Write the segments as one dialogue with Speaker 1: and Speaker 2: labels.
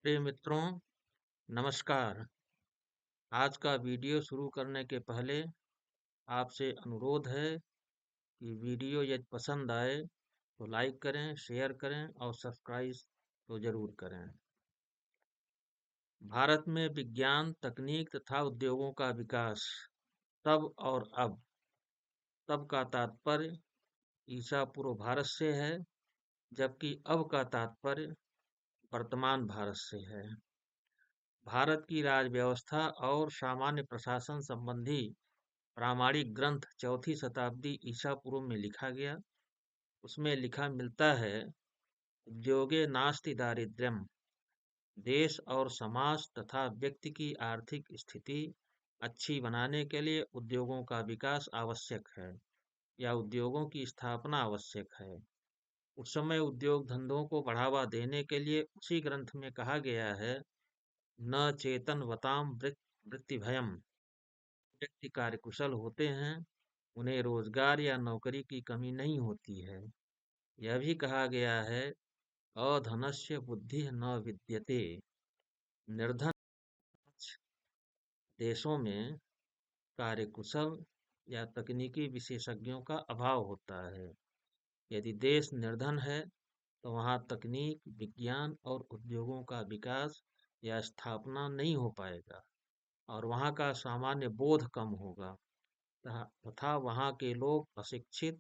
Speaker 1: प्रिय मित्रों, नमस्कार। आज का वीडियो शुरू करने के पहले आपसे अनुरोध है कि वीडियो यदि पसंद आए तो लाइक करें, शेयर करें और सब्सक्राइब तो ज़रूर करें। भारत में विज्ञान, तकनीक तथा उद्योगों का विकास तब और अब। तब का तात्पर्य ईसा पूर्व भारत से है, जबकि अब का तात्पर्य वर्तमान भारत से है। भारत की राज व्यवस्था और सामान्य प्रशासन संबंधी प्रामाणिक ग्रंथ चौथी शताब्दी ईसा पूर्व में लिखा गया। उसमें लिखा मिलता है, उद्योगे नास्ति दारिद्र्यम। देश और समाज तथा व्यक्ति की आर्थिक स्थिति अच्छी बनाने के लिए उद्योगों का विकास आवश्यक है या उद्योगों की स्थापना आवश्यक है। उस समय उद्योग धंधों को बढ़ावा देने के लिए उसी ग्रंथ में कहा गया है, न चेतनवताम वृत्तिभयम्। व्यक्ति कार्यकुशल होते हैं, उन्हें रोजगार या नौकरी की कमी नहीं होती है। यह भी कहा गया है, अधनस्य बुद्धि न विद्यते। निर्धन देशों में कार्यकुशल या तकनीकी विशेषज्ञों का अभाव होता है। यदि देश निर्धन है तो वहाँ तकनीक, विज्ञान और उद्योगों का विकास या स्थापना नहीं हो पाएगा और वहाँ का सामान्य बोध कम होगा तथा वहाँ के लोग अशिक्षित,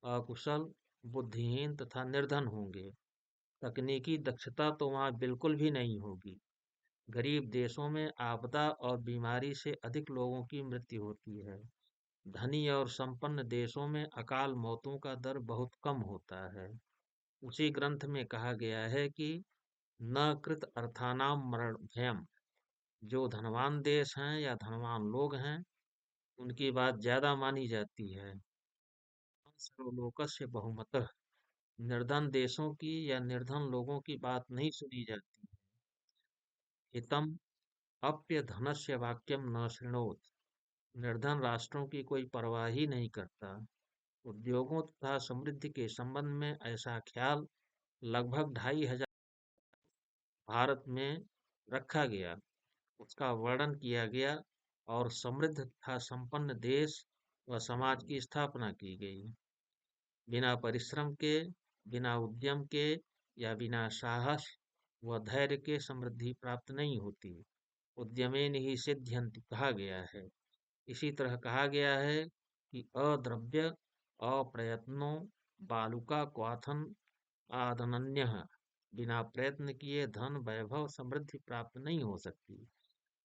Speaker 1: अकुशल, बुद्धिहीन तथा निर्धन होंगे। तकनीकी दक्षता तो वहाँ बिल्कुल भी नहीं होगी। गरीब देशों में आपदा और बीमारी से अधिक लोगों की मृत्यु होती है। धनी और संपन्न देशों में अकाल मौतों का दर बहुत कम होता है। उसी ग्रंथ में कहा गया है कि न कृत अर्थानाम मरण भयम। जो धनवान देश हैं या धनवान लोग हैं, उनकी बात ज्यादा मानी जाती है। सर्वलोकस्य बहुमतः। निर्धन देशों की या निर्धन लोगों की बात नहीं सुनी जाती। हितम अप्य धनस्य वाक्यम न शृणोत। निर्धन राष्ट्रों की कोई परवाह ही नहीं करता। उद्योगों तथा समृद्धि के संबंध में ऐसा ख्याल लगभग 2500 भारत में रखा गया, उसका वर्णन किया गया और समृद्ध तथा संपन्न देश व समाज की स्थापना की गई। बिना परिश्रम के, बिना उद्यम के या बिना साहस व धैर्य के समृद्धि प्राप्त नहीं होती। उद्यमेन ही सिद्ध्यन्ति कहा गया है। इसी तरह कहा गया है कि अद्रव्य अप्रयत्नो बालुका क्वाथन आदनन्यः। बिना प्रयत्न किए धन, वैभव, समृद्धि प्राप्त नहीं हो सकती।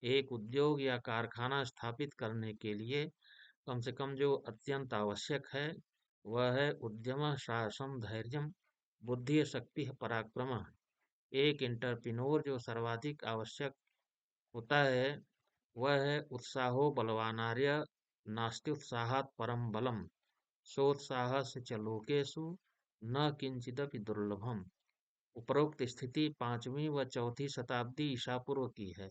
Speaker 1: एक उद्योग या कारखाना स्थापित करने के लिए कम से कम जो अत्यंत आवश्यक है वह है उद्यम, साहसम, धैर्यम, बुद्धि, शक्ति, पराक्रम। एक एंटरप्रेन्योर जो सर्वाधिक आवश्यक होता है वह है उत्साहो बलवानार्य नास्त्युत्साहात् परम बलम। सोत्साहस्य च लोकेषु न किंचिदपि दुर्लभम। उपरोक्त स्थिति 5वीं व चौथी शताब्दी ईसा पूर्व की है।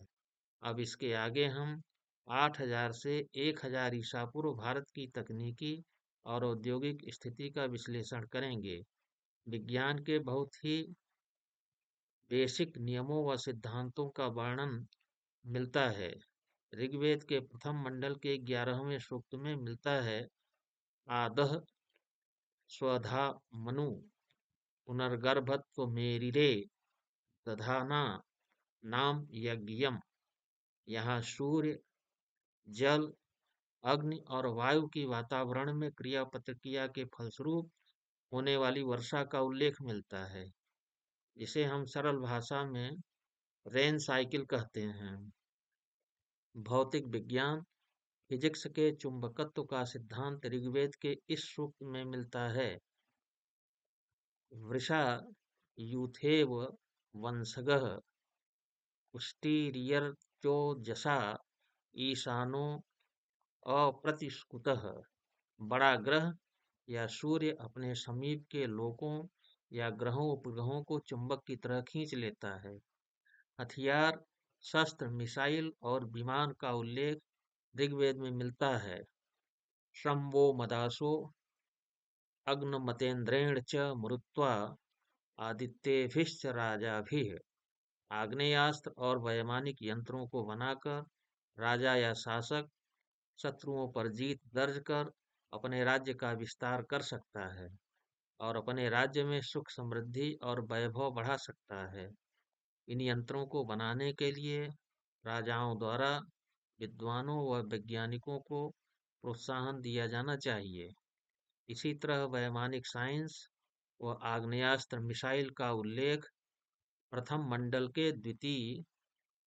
Speaker 1: अब इसके आगे हम 8000 से 1000 ईसा पूर्व भारत की तकनीकी और औद्योगिक स्थिति का विश्लेषण करेंगे। विज्ञान के बहुत ही बेसिक नियमों व सिद्धांतों का वर्णन मिलता है। ऋग्वेद के प्रथम मंडल के 11वें सूक्त में मिलता है, आदः स्वधा मनु पुनर्गर्भत्व मेरिरे दधाना नाम यज्ञयम। यहाँ सूर्य, जल, अग्नि और वायु की वातावरण में क्रिया प्रतिक्रिया के फलस्वरूप होने वाली वर्षा का उल्लेख मिलता है, जिसे हम सरल भाषा में रेन साइकिल कहते हैं। भौतिक विज्ञान फिजिक्स के चुंबकत्व का सिद्धांत ऋग्वेद के इस सूक्त में मिलता है, वृषा यूथेव वंशगः उष्टिरियर्चोजसा ईशानो अप्रतिष्कुतः। बड़ा ग्रह या सूर्य अपने समीप के लोकों या ग्रहों उपग्रहों को चुंबक की तरह खींच लेता है। हथियार, शस्त्र, मिसाइल और विमान का उल्लेख ऋग्वेद में मिलता है। शंभो मदासो अग्नमतेन्द्रेण च मरुत्वा आदित्येभिश्च राजाभिः। आग्नेयास्त्र और वैमानिक यंत्रों को बनाकर राजा या शासक शत्रुओं पर जीत दर्ज कर अपने राज्य का विस्तार कर सकता है और अपने राज्य में सुख समृद्धि और वैभव बढ़ा सकता है। इन यंत्रों को बनाने के लिए राजाओं द्वारा विद्वानों व वैज्ञानिकों को प्रोत्साहन दिया जाना चाहिए। इसी तरह वैमानिक साइंस व आग्नेयास्त्र मिसाइल का उल्लेख प्रथम मंडल के द्वितीय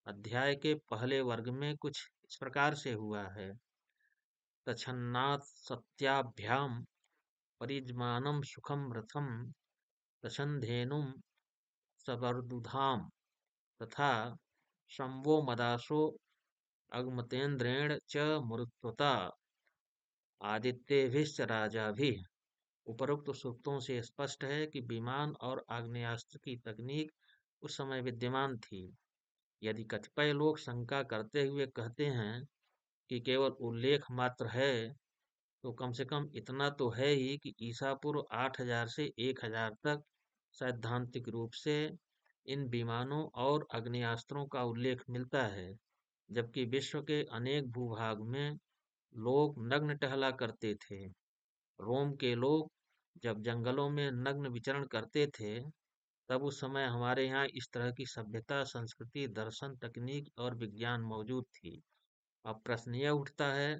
Speaker 1: अध्याय के पहले वर्ग में कुछ इस प्रकार से हुआ है। तच्छन्नात् सत्याभ्याम परिजमानं सुखम रथम तच्छन्धेनुं सवर्दुधाम तथा शंवो मदासो अग्मतेन्द्रेण च मरुत्वता आदित्यभिश्च राजाभिः। उपरोक्त सूक्तों से स्पष्ट है कि विमान और आग्नेयास्त्र की तकनीक उस समय विद्यमान थी। यदि कतिपय लोग शंका करते हुए कहते हैं कि केवल उल्लेख मात्र है, तो कम से कम इतना तो है ही कि ईसा पूर्व 8000 से 1000 तक सैद्धांतिक रूप से इन विमानों और आग्नेयास्त्रों का उल्लेख मिलता है, जबकि विश्व के अनेक भूभाग में लोग नग्न टहला करते थे। रोम के लोग जब जंगलों में नग्न विचरण करते थे, तब उस समय हमारे यहाँ इस तरह की सभ्यता, संस्कृति, दर्शन, तकनीक और विज्ञान मौजूद थी। अब प्रश्न यह उठता है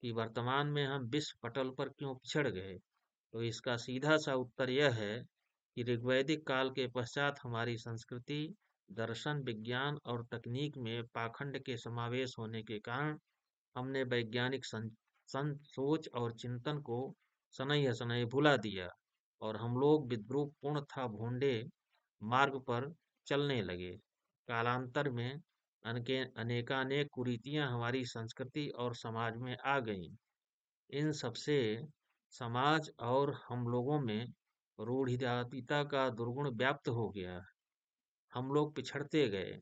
Speaker 1: कि वर्तमान में हम विश्व पटल पर क्यों पिछड़ गए? तो इसका सीधा सा उत्तर यह है कि ऋग्वैदिक काल के पश्चात हमारी संस्कृति, दर्शन, विज्ञान और तकनीक में पाखंड के समावेश होने के कारण हमने वैज्ञानिक सोच और चिंतन को शनैः-शनैः भुला दिया और हम लोग विद्रूप पूर्ण था भोंडे मार्ग पर चलने लगे। कालांतर में अनेकानेक कुरीतियां हमारी संस्कृति और समाज में आ गईं। इन सबसे समाज और हम लोगों में रूढ़िवादिता का दुर्गुण व्याप्त हो गया। हम लोग पिछड़ते गए।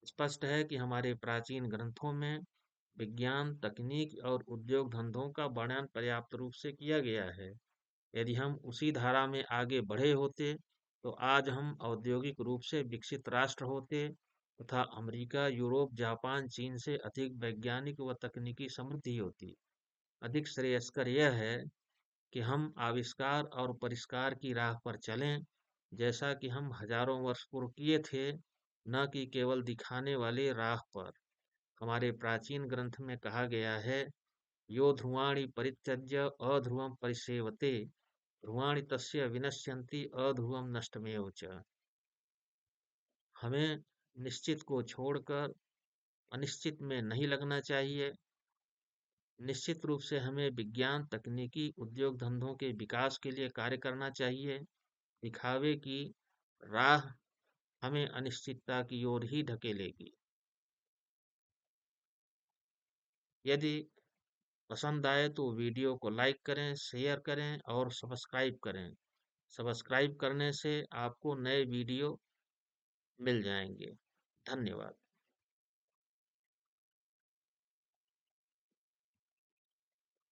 Speaker 1: स्पष्ट है कि हमारे प्राचीन ग्रंथों में विज्ञान, तकनीक और उद्योग धंधों का वर्णन पर्याप्त रूप से किया गया है। यदि हम उसी धारा में आगे बढ़े होते, तो आज हम औद्योगिक रूप से विकसित राष्ट्र होते तथा अमेरिका, यूरोप, जापान, चीन से अधिक वैज्ञानिक व तकनीकी समृद्धि होती। अधिक श्रेयस्कर यह है कि हम आविष्कार और परिष्कार की राह पर चलें, जैसा कि हम हजारों वर्ष पूर्व किए थे, न कि केवल दिखाने वाले राह पर। हमारे प्राचीन ग्रंथ में कहा गया है, यो ध्रुवाणि परित्यज्य अध्रुवं परिसेवते ध्रुवाणि तस्य विनश्यन्ति अध्रुवं नष्टमेव च। हमें निश्चित को छोड़कर अनिश्चित में नहीं लगना चाहिए। निश्चित रूप से हमें विज्ञान, तकनीकी, उद्योग धंधों के विकास के लिए कार्य करना चाहिए। दिखावे की राह हमें अनिश्चितता की ओर ही धकेलेगी। यदि पसंद आए तो वीडियो को लाइक करें, शेयर करें और सब्सक्राइब करें। सब्सक्राइब करने से आपको नए वीडियो मिल जाएंगे। धन्यवाद।